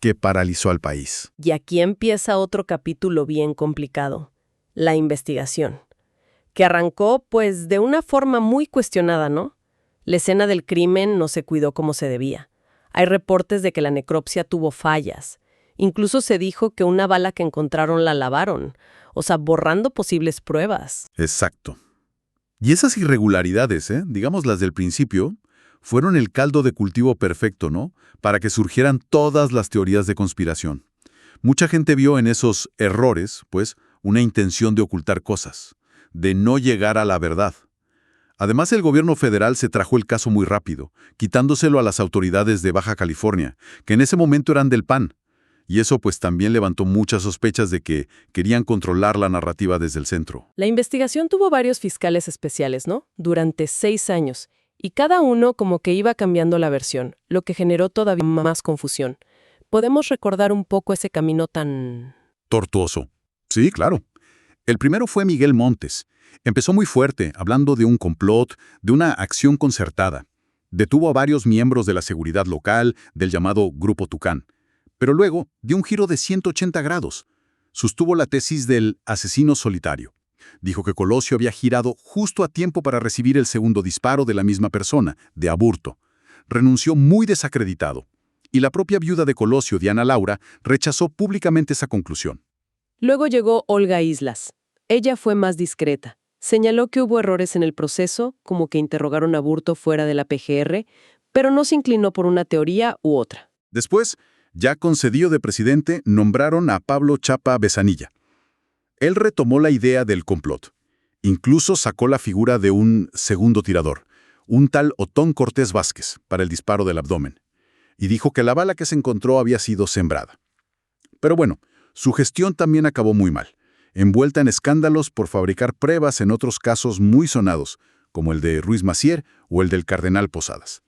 que paralizó al país. Y aquí empieza otro capítulo bien complicado, la investigación, que arrancó pues de una forma muy cuestionada, ¿no? La escena del crimen no se cuidó como se debía. Hay reportes de que la necropsia tuvo fallas. Incluso se dijo que una bala que encontraron la lavaron, o sea, borrando posibles pruebas. Exacto. Y esas irregularidades, digamos las del principio, fueron el caldo de cultivo perfecto, ¿no? Para que surgieran todas las teorías de conspiración. Mucha gente vio en esos errores, pues, una intención de ocultar cosas, de no llegar a la verdad. Además, el gobierno federal se trajo el caso muy rápido, quitándoselo a las autoridades de Baja California, que en ese momento eran del PAN. Y eso pues también levantó muchas sospechas de que querían controlar la narrativa desde el centro. La investigación tuvo varios fiscales especiales, ¿no? Durante 6 años, y cada uno como que iba cambiando la versión, lo que generó todavía más confusión. ¿Podemos recordar un poco ese camino tan... Tortuoso? Sí, claro. El primero fue Miguel Montes. Empezó muy fuerte, hablando de un complot, de una acción concertada. Detuvo a varios miembros de la seguridad local, del llamado Grupo Tucán. Pero luego dio un giro de 180 grados. Sostuvo la tesis del asesino solitario. Dijo que Colosio había girado justo a tiempo para recibir el segundo disparo de la misma persona, de Aburto. Renunció muy desacreditado. Y la propia viuda de Colosio, Diana Laura, rechazó públicamente esa conclusión. Luego llegó Olga Islas. Ella fue más discreta. Señaló que hubo errores en el proceso, como que interrogaron a Aburto fuera de la PGR, pero no se inclinó por una teoría u otra. Después, ya con Cedillo de presidente, nombraron a Pablo Chapa Besanilla. Él retomó la idea del complot. Incluso sacó la figura de un segundo tirador, un tal Otón Cortés Vázquez, para el disparo del abdomen. Y dijo que la bala que se encontró había sido sembrada. Pero bueno, su gestión también acabó muy mal, envuelta en escándalos por fabricar pruebas en otros casos muy sonados, como el de Ruiz Massier o el del cardenal Posadas.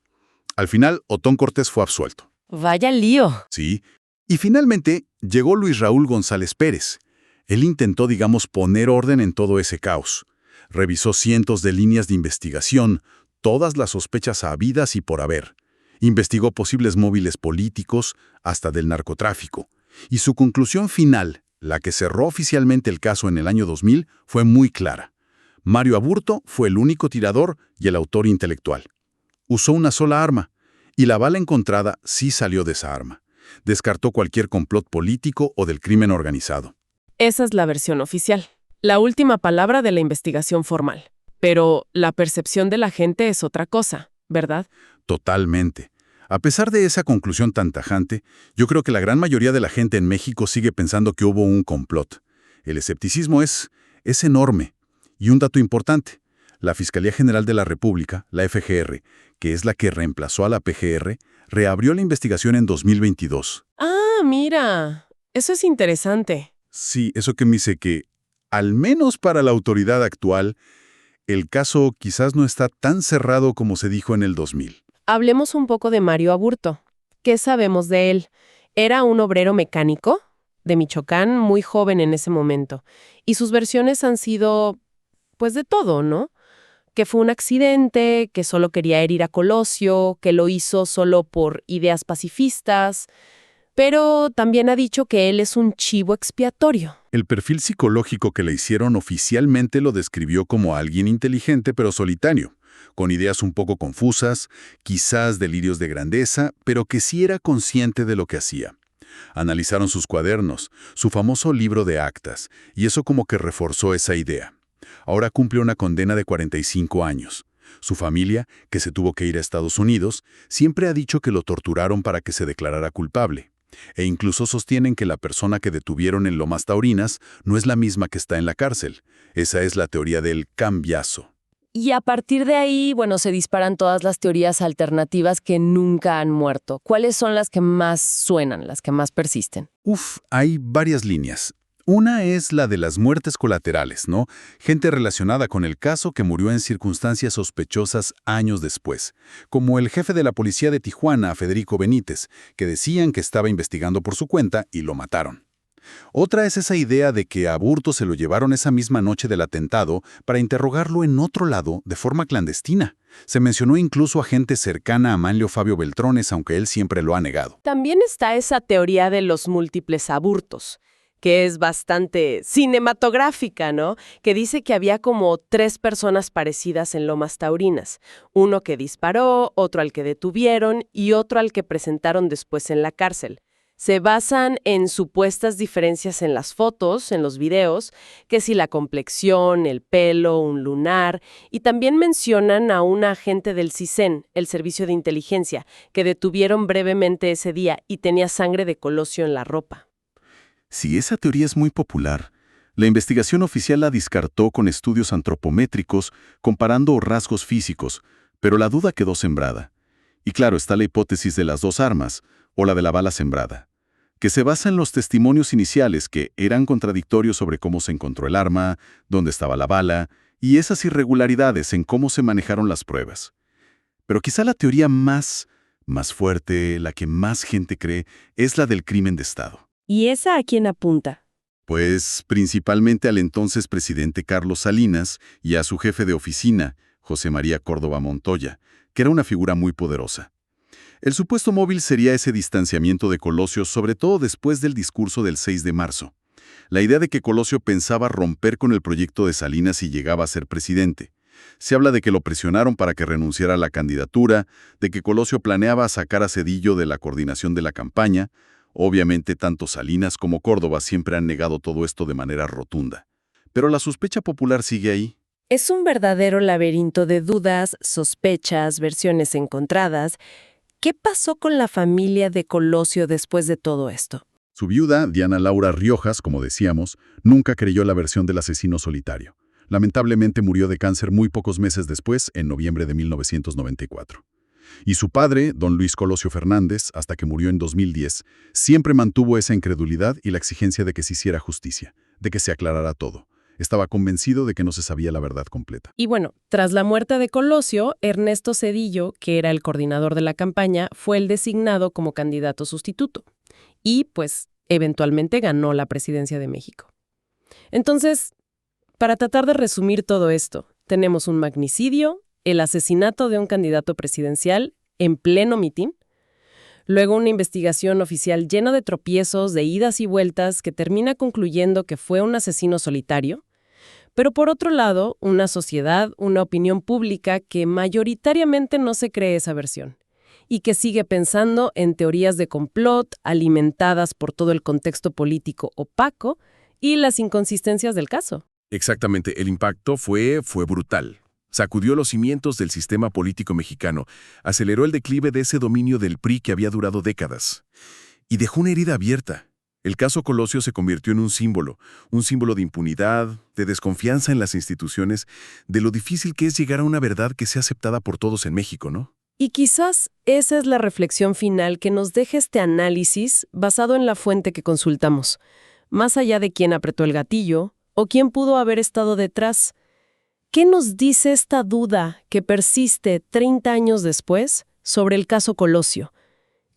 Al final, Otón Cortés fue absuelto. ¡Vaya lío! Sí. Y finalmente llegó Luis Raúl González Pérez. Él intentó, digamos, poner orden en todo ese caos. Revisó cientos de líneas de investigación, todas las sospechas habidas y por haber. Investigó posibles móviles políticos, hasta del narcotráfico. Y su conclusión final, la que cerró oficialmente el caso en el año 2000, fue muy clara. Mario Aburto fue el único tirador y el autor intelectual. Usó una sola arma, y la bala encontrada sí salió de esa arma. Descartó cualquier complot político o del crimen organizado. Esa es la versión oficial, la última palabra de la investigación formal. Pero la percepción de la gente es otra cosa, ¿verdad? Totalmente. A pesar de esa conclusión tan tajante, yo creo que la gran mayoría de la gente en México sigue pensando que hubo un complot. El escepticismo es enorme. Y un dato importante, la Fiscalía General de la República, la FGR, que es la que reemplazó a la PGR, reabrió la investigación en 2022. Ah, mira, eso es interesante. Sí, eso que me dice que, al menos para la autoridad actual, el caso quizás no está tan cerrado como se dijo en el 2000. Hablemos un poco de Mario Aburto. ¿Qué sabemos de él? Era un obrero mecánico de Michoacán, muy joven en ese momento. Y sus versiones han sido, pues de todo, ¿no? Que fue un accidente, que solo quería herir a Colosio, que lo hizo solo por ideas pacifistas, pero también ha dicho que él es un chivo expiatorio. El perfil psicológico que le hicieron oficialmente lo describió como alguien inteligente pero solitario, con ideas un poco confusas, quizás delirios de grandeza, pero que sí era consciente de lo que hacía. Analizaron sus cuadernos, su famoso libro de actas, y eso como que reforzó esa idea. Ahora cumple una condena de 45 años. Su familia, que se tuvo que ir a Estados Unidos, siempre ha dicho que lo torturaron para que se declarara culpable. E incluso sostienen que la persona que detuvieron en Lomas Taurinas no es la misma que está en la cárcel. Esa es la teoría del cambiazo. Y a partir de ahí, bueno, se disparan todas las teorías alternativas que nunca han muerto. ¿Cuáles son las que más suenan, las que más persisten? Hay varias líneas. Una es la de las muertes colaterales, ¿no? Gente relacionada con el caso que murió en circunstancias sospechosas años después, como el jefe de la policía de Tijuana, Federico Benítez, que decían que estaba investigando por su cuenta y lo mataron. Otra es esa idea de que a Aburto se lo llevaron esa misma noche del atentado para interrogarlo en otro lado de forma clandestina. Se mencionó incluso a gente cercana a Manlio Fabio Beltrones, aunque él siempre lo ha negado. También está esa teoría de los múltiples aburtos, que es bastante cinematográfica, ¿no? Que dice que había como 3 personas parecidas en Lomas Taurinas. Uno que disparó, otro al que detuvieron y otro al que presentaron después en la cárcel. Se basan en supuestas diferencias en las fotos, en los videos, que si la complexión, el pelo, un lunar, y también mencionan a un agente del CISEN, el Servicio de Inteligencia, que detuvieron brevemente ese día y tenía sangre de Colosio en la ropa. Si esa teoría es muy popular, la investigación oficial la descartó con estudios antropométricos comparando rasgos físicos, pero la duda quedó sembrada. Y claro, está la hipótesis de las 2 armas, o la de la bala sembrada, que se basa en los testimonios iniciales que eran contradictorios sobre cómo se encontró el arma, dónde estaba la bala, y esas irregularidades en cómo se manejaron las pruebas. Pero quizá la teoría más fuerte, la que más gente cree, es la del crimen de Estado. ¿Y esa a quién apunta? Pues principalmente al entonces presidente Carlos Salinas y a su jefe de oficina, José María Córdoba Montoya, que era una figura muy poderosa. El supuesto móvil sería ese distanciamiento de Colosio, sobre todo después del discurso del 6 de marzo. La idea de que Colosio pensaba romper con el proyecto de Salinas si llegaba a ser presidente. Se habla de que lo presionaron para que renunciara a la candidatura, de que Colosio planeaba sacar a Zedillo de la coordinación de la campaña. Obviamente, tanto Salinas como Córdoba siempre han negado todo esto de manera rotunda. Pero la sospecha popular sigue ahí. Es un verdadero laberinto de dudas, sospechas, versiones encontradas. ¿Qué pasó con la familia de Colosio después de todo esto? Su viuda, Diana Laura Riojas, como decíamos, nunca creyó la versión del asesino solitario. Lamentablemente murió de cáncer muy pocos meses después, en noviembre de 1994. Y su padre, don Luis Colosio Fernández, hasta que murió en 2010, siempre mantuvo esa incredulidad y la exigencia de que se hiciera justicia, de que se aclarara todo. Estaba convencido de que no se sabía la verdad completa. Y bueno, tras la muerte de Colosio, Ernesto Zedillo, que era el coordinador de la campaña, fue el designado como candidato sustituto. Y, pues, eventualmente ganó la presidencia de México. Entonces, para tratar de resumir todo esto, tenemos un magnicidio, el asesinato de un candidato presidencial en pleno mitin, luego una investigación oficial llena de tropiezos, de idas y vueltas que termina concluyendo que fue un asesino solitario, pero por otro lado, una sociedad, una opinión pública que mayoritariamente no se cree esa versión y que sigue pensando en teorías de complot alimentadas por todo el contexto político opaco y las inconsistencias del caso. Exactamente, el impacto fue brutal. Sacudió los cimientos del sistema político mexicano, aceleró el declive de ese dominio del PRI que había durado décadas. Y dejó una herida abierta. El caso Colosio se convirtió en un símbolo de impunidad, de desconfianza en las instituciones, de lo difícil que es llegar a una verdad que sea aceptada por todos en México, ¿no? Y quizás esa es la reflexión final que nos deja este análisis basado en la fuente que consultamos. Más allá de quién apretó el gatillo o quién pudo haber estado detrás, ¿qué nos dice esta duda que persiste 30 años después sobre el caso Colosio?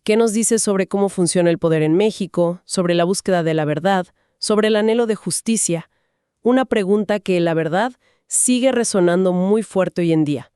¿Qué nos dice sobre cómo funciona el poder en México, sobre la búsqueda de la verdad, sobre el anhelo de justicia? Una pregunta que, la verdad, sigue resonando muy fuerte hoy en día.